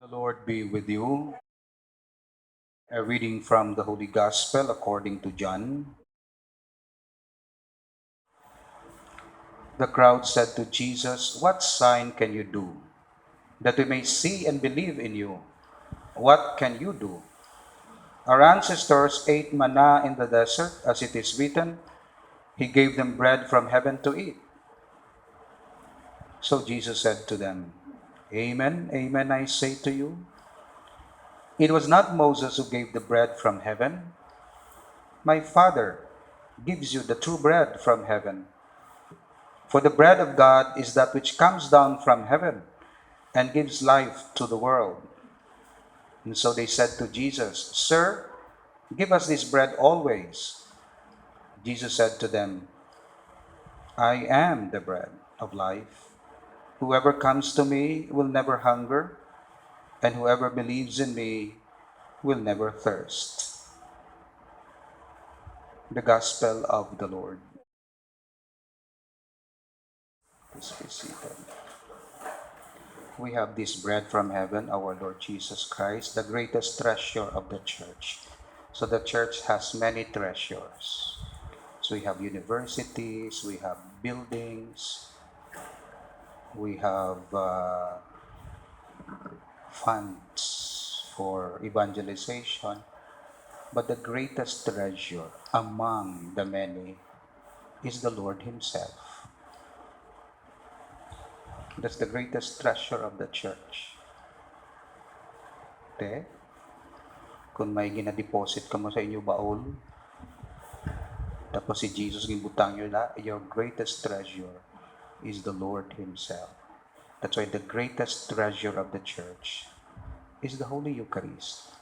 The Lord be with you. A reading from the Holy Gospel according to John. The crowd said to Jesus, "What sign can you do, that we may see and believe in you? What can you do? Our ancestors ate manna in the desert, as it is written, He gave them bread from heaven to eat." So Jesus said to them, "Amen, amen, I say to you, it was not Moses who gave the bread from heaven. My Father gives you the true bread from heaven. For the bread of God is that which comes down from heaven and gives life to the world." And so they said to Jesus, "Sir, give us this bread always." Jesus said to them, "I am the bread of life. Whoever comes to me will never hunger, and whoever believes in me will never thirst." The Gospel of the Lord. Please be seated. We have this bread from heaven, our Lord Jesus Christ, the greatest treasure of the church. So the church has many treasures. So we have universities, we have buildings, we have funds for evangelization. But the greatest treasure among the many is the Lord Himself. That's the greatest treasure of the church. Te, kung may gina-deposit ka mo sa inyo baol, tapos si Jesus gibutang yun na, your greatest treasure is the Lord Himself. That's why the greatest treasure of the church is the Holy Eucharist.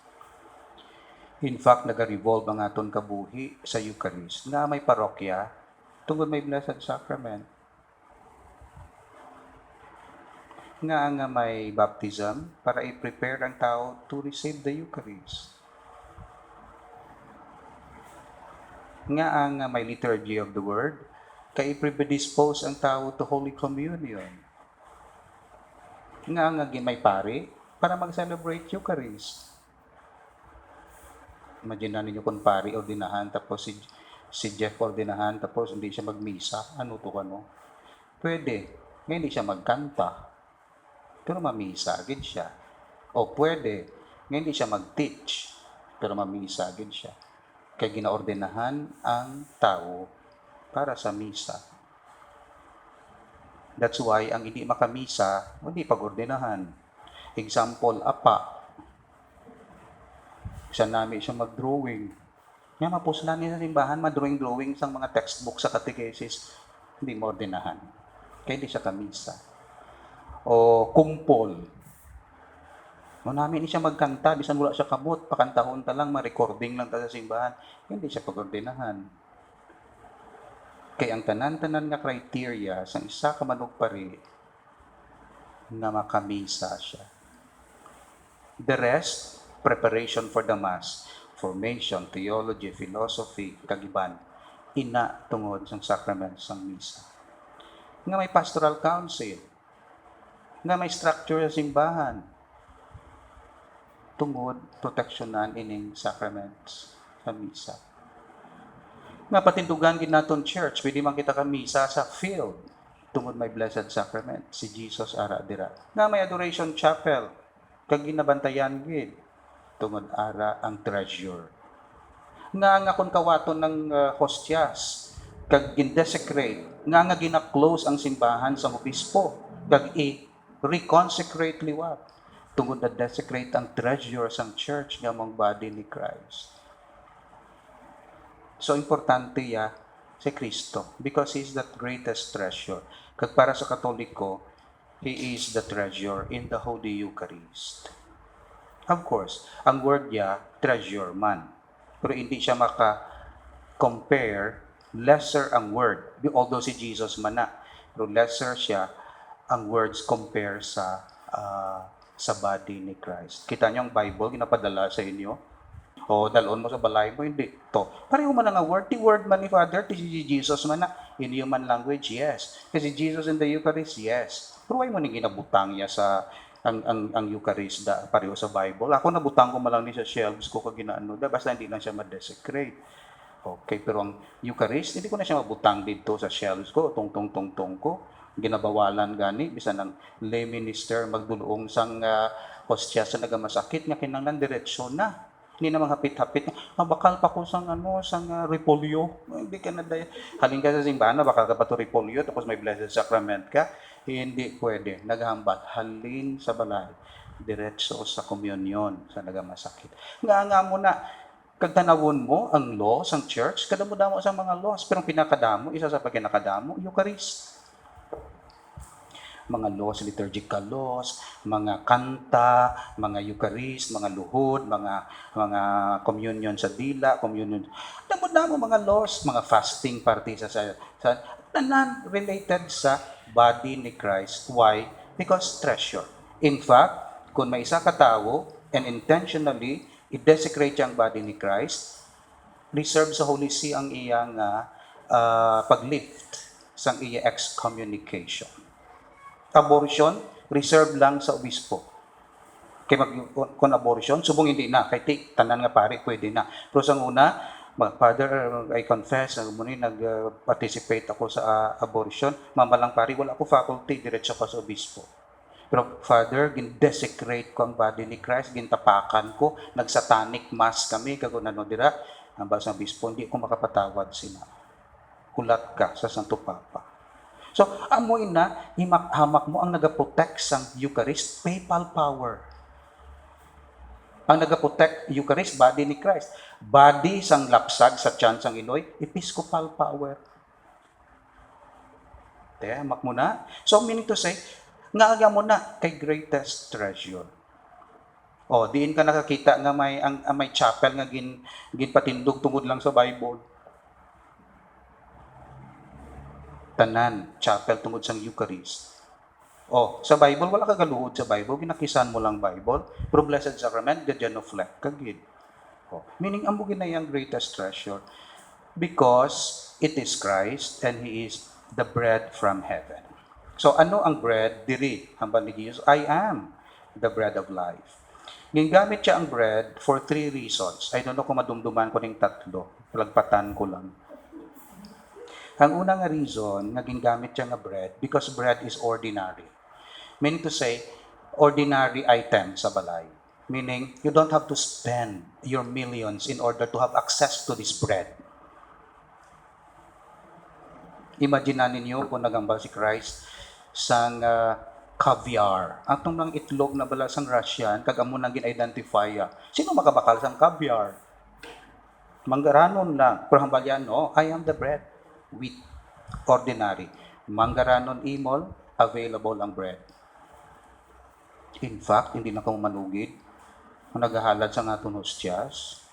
In fact, nag-revolve ang aton kabuhi sa Eucharist na may parokya tungod may Blessed Sacrament. Nga may baptism para i-prepare ang tao to receive the Eucharist. Nga may liturgy of the Word, kaya i-predispose ang tao to Holy Communion. Nga may pari para mag-celebrate Eucharist. Imagine ninyo kung pari ordinahan, tapos si Jeff ordinahan, tapos hindi siya magmisa. Ano to ano? Pwede. Ngayon hindi siya magkanta. Pero mamisa agad siya. O pwede. Ngayon hindi siya mag-teach. Pero mamisa agad siya. Kaya ginaordinahan ang tao para sa misa. That's why ang hindi makamisa, hindi pag-ordinahan. Example, apa. Siya namin siya mag-drawing. Nga mapuslan niya sa simbahan, ma-drawing sa mga textbook sa catechesis, hindi mo ordinahan. Kaya hindi siya kamisa. O kumpol. Namin siya magkanta, bisan wala siya kabot, pakantahon ta lang, ma-recording lang ta sa simbahan, hindi siya pag-ordinahan. Kaya ang tanan-tanan nga criteria sa isa ka manugpari na makamisa siya. The rest, preparation for the Mass, formation, theology, philosophy, kagiban, ina tungod sa sacrament sang misa. Nga may pastoral council, nga may structure sa simbahan, tungod proteksyonan ining sacraments sa misa. Nga patindugan gid naton church, pwede man kita ka misa sa field, tungod may Blessed Sacrament, si Jesus ara dira. Nga may adoration chapel, kag ginabantayan gid, tungod ara ang treasure. Nga kung kawaton ng hostias, kag gindesecrate, nga gina-close ang simbahan sa obispo, kag i-reconsecrate liwat, tungod na desecrate ang treasure sang church nga mong body ni Christ. So, importante si Kristo because He is the greatest treasure. Kag para sa Katoliko, He is the treasure in the Holy Eucharist. Of course, ang word treasure man. Pero hindi siya maka-compare, lesser ang word. Although si Jesus man na, pero lesser siya ang words compare sa body ni Christ. Kita niyo ang Bible, ginapadala sa inyo. O dalon mo sa balay mo, hindi. To. Pareho man nga word. The word man ni Father, si Jesus man na. In human language, yes. Kasi Jesus in the Eucharist, yes. Pero why mo ni ginabutang niya sa ang Eucharist da pareho sa Bible. Ako nabutang ko malang ni sa shelves ko kag ginaano da basta hindi lang siya ma-desecrate. Okay, pero ang Eucharist hindi ko na siya mabutang dito sa shelves ko, tong ko. Ginabawalan gani bisan ang lay minister magdulong sang hostya sa nagamasakit nga kinahanglan diretsyon na. Hindi naman hapit-hapit. Bakal pa ko sang repolyo. Hindi ka na dahil. Halin ka sa simbahan, bakal ka pa to repolyo, tapos may blessed sacrament ka. Hindi pwede. Naghahambal. Halin sa balay. Diretso sa komunyon sa nagamasakit. Nga mo na, kagtanawon mo ang laws, ang church, kadamo-damo sa mga laws. Pero ang pinakadamo, isa sa pagkinakadamo, Eucharist. Mga laws, liturgical laws, mga kanta, mga Eucharist, mga luhod, mga communion sa dila, communion. Damo-damo mga laws, mga fasting party sa tanan related sa body ni Christ. Why? Because treasure. In fact, kung may isa ka tao and intentionally i-desecrate ang body ni Christ, reserve sa Holy See ang iyang paglift sa iyang excommunication. Abortion, reserve lang sa obispo. Kaya kung abortion, subong hindi na. Kaya tanan nga pare, pwede na. Pero sa una, Father, I confess, nag-participate ako sa abortion. Mamalang pare, wala ako faculty, diretso ko sa obispo. Pero Father, gin-desecrate ko ang body ni Christ, gintapakan ko, nag-satanic mass kami, kagunano dira, ang basa ng obispo, hindi ko makapatawad sila. Kulat ka sa Santo Papa. So, amoy na, hamak mo ang nagaprotect sang Eucharist, papal power. Ang nagaprotect Eucharist, body ni Christ. Body sang lapsag sa tiyan sang Inoy, episcopal power. Hamak mo na. So, meaning to say, nga mo na kay greatest treasure. O, diin ka nakakita nga may chapel nga ginpatindog tungod lang sa Bible. Tanan, chapel tungod sang Eucharist. Sa Bible, wala ka galuhod sa Bible, ginakisan mo lang Bible, pero Blessed Sacrament, the genuflect kagid. Meaning, amo ginayang greatest treasure because it is Christ and He is the bread from heaven. So, ano ang bread? Diri, hambal ni Jesus, I am the bread of life. Gingamit siya ang bread for 3 reasons. I don't know kung madumduman ko ng 3. Lagpatan ko lang. Ang unang reason, naging gamit siya nga bread, because bread is ordinary. Meaning to say, ordinary item sa balay. Meaning, you don't have to spend your millions in order to have access to this bread. Imagine ninyo kung nagambal si Christ sang caviar. Atong lang itlog na bala sang Russian, kagamo nang gin-identify. Sino makabakal sang caviar? Manggaranon lang. Pero hambalyan, I am the bread. Wheat, ordinary. Manggaranon imol, available ang bread. In fact, hindi na kamo manugid. Kung naghahalad sa aton hostyas,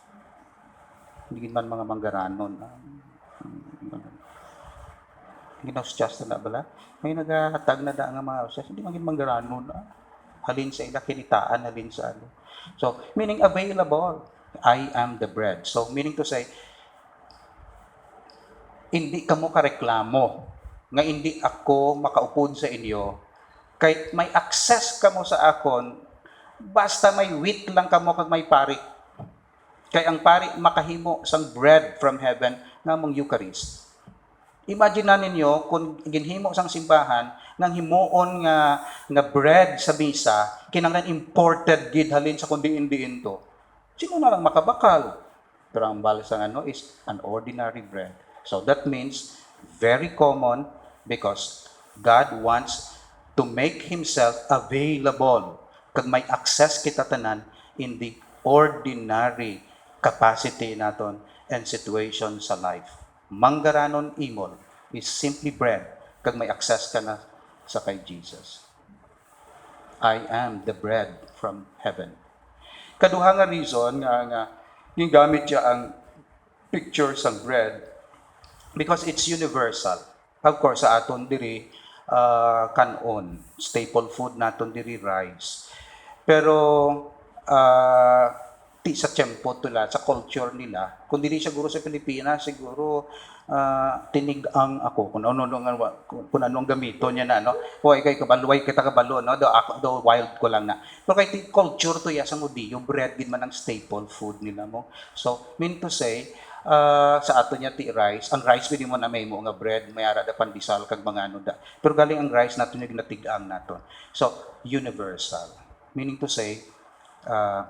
hindi man mga manggaranon. Hindi na hostyas na bala. May naghatag na da nga mga hostyas, hindi maging manggaranon. Halin sa ila, kinitaan, halin sa ano. So, meaning available. I am the bread. So, meaning to say, hindi kamo kareklamo nga hindi ako makaupod sa inyo kay may access kamo sa akon basta may wheat lang kamo kag may pari. Kay ang pari makahimo sang bread from heaven nga mong Eucharist. Imagine na ninyo kung ginhimo sang simbahan nang himuon nga bread sa misa kinahanglan imported gid halin sa kundiin-diin to. Sino na lang makabakal? Pero ang balsa is an ordinary bread. So that means very common because God wants to make Himself available kag may access kita tanan in the ordinary capacity naton and situation sa life. Manggaranon imol is simply bread kag may access ka na sa kay Jesus. I am the bread from heaven. Kaduha nga reason nga gingamit siya ang picture sa bread because it's universal. Of course, sa aton diri, kanon, staple food naton diri rice. Pero, ti sa tiyempo tula, sa culture nila. Kung dili siguro sa Pilipinas, siguro tinig ang ako kung ano kung anong gamito niya na no. Huwag kay kabalo, huwag kita kabalo no. Do wild ko lang na. Pero kay culture to ya sa Mudiyo, bread din man ang staple food nila mo. So, mean to say, sa ato niya ti rice, ang rice pwede mo na may mo nga bread, may ara da pandesal kag mga ano da. Pero galing ang rice nato yung natigang naton. So, universal. Meaning to say, uh,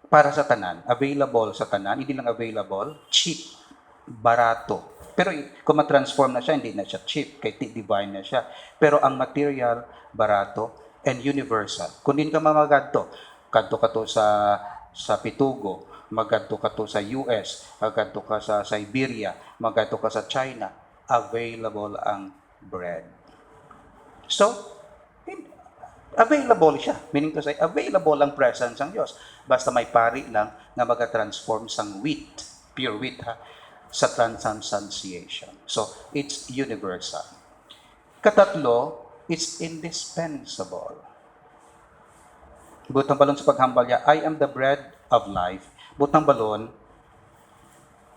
para sa tanan, available sa tanan, hindi lang available, cheap, barato. Pero kung ma-transform na siya, hindi na siya cheap, kay divine na siya. Pero ang material, barato, and universal. Kung din ka mamagadto, kadto ka to sa Pitugo, magadto ka to sa US, magadto ka sa Siberia, magadto ka sa China, available ang bread. So, available siya. Meaning to say, available ang presence ng Diyos. Basta may pari lang na mag-transform sang wheat, pure wheat ha, sa transubstantiation. So, it's universal. Katatlo, it's indispensable. Butang balon sa paghambal niya, I am the bread of life. Butang balon,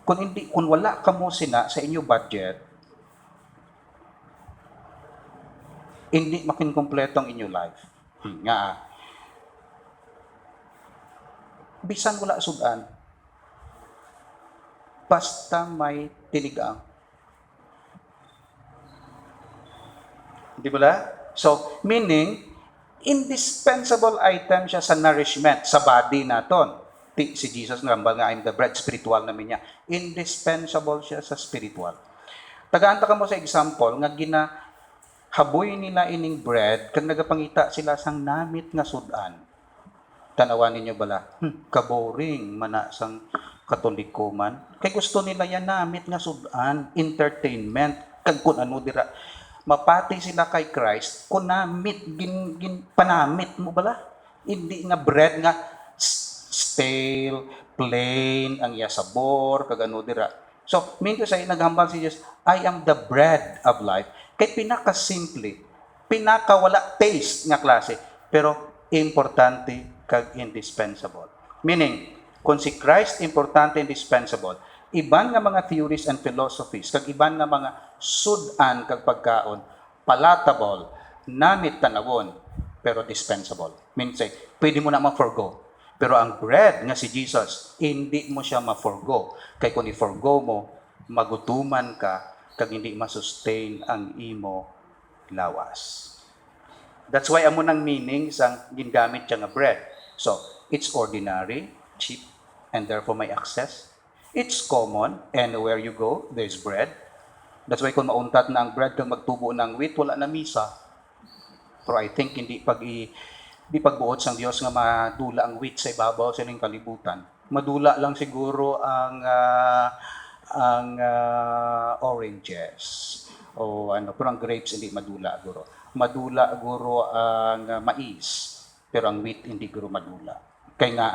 kung wala ka mo sina sa inyo budget, hindi makinkompleto ang inyo life. Nga. Bisan wala sudan. Basta may tinigang. Di ba? So, meaning, indispensable item siya sa nourishment, sa body naton. Si Jesus nambal nga, I'm the bread, spiritual namin niya. Indispensable siya sa spiritual. Tagaanta ka mo sa example, nga haboy nila ining bread, kag nagapangita sila sang namit nga sudan. Tanawan ninyo bala, kaboring mana sang katoliko man. Kay gusto nila yan namit nga sudan, entertainment, kag kun ano dira. Mapati sila kay Christ, kun namit, panamit mo bala. Hindi nga bread nga stale, plain, ang iya sabor, kag ano dira. So, mean to say, naghambal si Jesus, I am the bread of life. Kay pinaka-simple, pinaka-wala taste nga klase, pero importante kag indispensable. Meaning, kung si Christ importante indispensable, iban nga mga theories and philosophies, kag iban nga mga sudan kag pagkaon, palatable, namit tanawon, pero dispensable. Meaning say, pwede mo na ma-forgo. Pero ang bread nga si Jesus, hindi mo siya ma-forgo. Kay kung i-forgo mo, magutuman ka, kag hindi ma-sustain ang imo lawas. That's why amo nang meaning sang gingamit siya nga bread. So, it's ordinary, cheap, and therefore may access. It's common, anywhere you go, there's bread. That's why kung mauntat na ang bread kang magtubo ng wheat, wala na misa. Pero I think hindi pagbuot sang Dios nga madula ang wheat sa ibabaw sa ilang kalibutan. Madula lang siguro ang oranges o ano, pero ang grapes hindi madula guro. Madula guro ang mais, pero ang wheat hindi guro madula. Kaya nga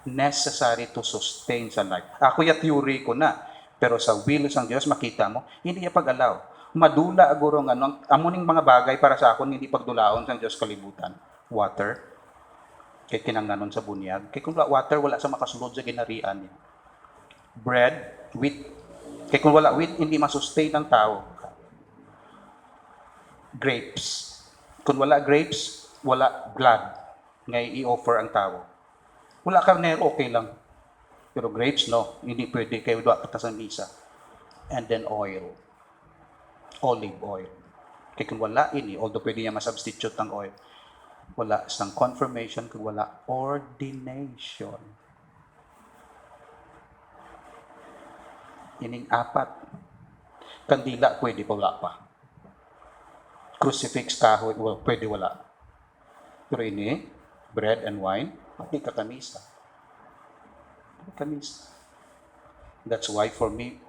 necessary to sustain sa life. Ako ya theory ko na, pero sa will sang Dios makita mo, hindi niya pag-allow. Madula guro ng ano, amuning mga bagay para sa akon hindi pagdulaon sang Dios kalibutan. Water, kay kinangnanon sa bunyag. Kay kung water, wala sa makasulod sa ginarian niya. Bread, wheat. Kay kung wala wheat, hindi masustain ang tao. Grapes. Kung wala grapes, wala blood nga i-offer ang tao. Wala karnero, okay lang. Pero grapes, no. Hindi pwede kayo doon sa misa. And then oil. Olive oil. Kaya kung wala ini, although pwede niya masubstitute ang oil, wala isang confirmation kung wala ordination. Ining apat. Kandila, pwede pa, wala pa. Crucifix, kahoy, well, pwede wala. Pero ini, bread and wine, hindi ka kamisa. Kamisa. That's why for me,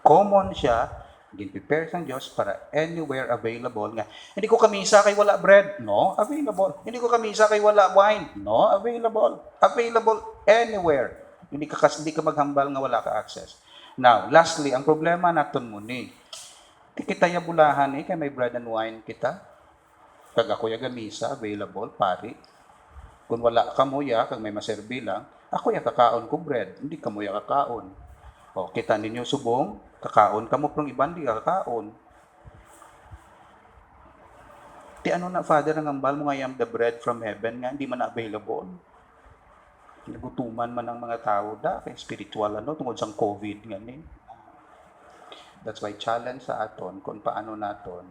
common siya, gin-prepare sang Diyos para anywhere available nga. Hindi ko kamisa kay wala bread. No, available. Hindi ko kamisa kay wala wine. No, available. Available anywhere. Hindi ka maghambal nga wala ka access. Now, lastly, ang problema naton mo ni, kita ya bulahan kay may bread and wine kita. Kag ako ya gamisa, available, pari. Kung wala ka mo ya, kag may maserbi lang, ako ya kakaon ko bread, hindi ka mo ya kakaon. O, kita ninyo subong, kakaon ka mo, pero iban di ka kakaon. Ti ano na, Father, ang ambal mo nga yung the bread from heaven nga, hindi man na available. Nagutuman man ang mga tao da, kay spiritual tungkol sa COVID nga ni. That's why challenge sa aton kung paano naton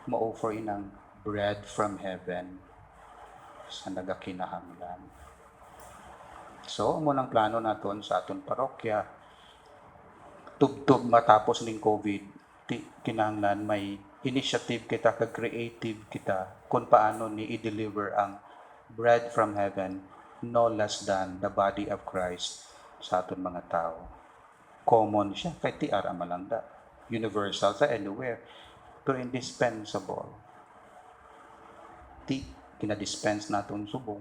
ma-offer inang bread from heaven sa nagakinahanglan. So, mo nang plano naton sa aton parokya, tubtob matapos ning COVID, kinahanglan may initiative kita, ka-creative kita kung paano ni i-deliver ang bread from heaven no less than the body of Christ sa aton mga tao. Common siya, kay tiara malanda. Universal sa anywhere. Pero indispensable. Kinadispense naton subong.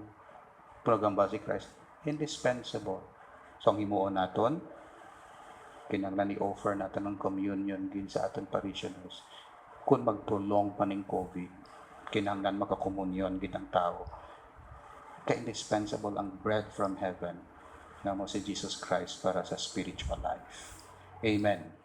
Program ba si Christ? Indispensable. So, ang himuon naton, kinahanglan i-offer natin ng communion din sa aton parishioners. Kung magprolong pa ng COVID, kinahanglan makakomunyon din ang tao. Kaya indispensable ang bread from heaven na mo si Jesus Christ para sa spiritual life. Amen.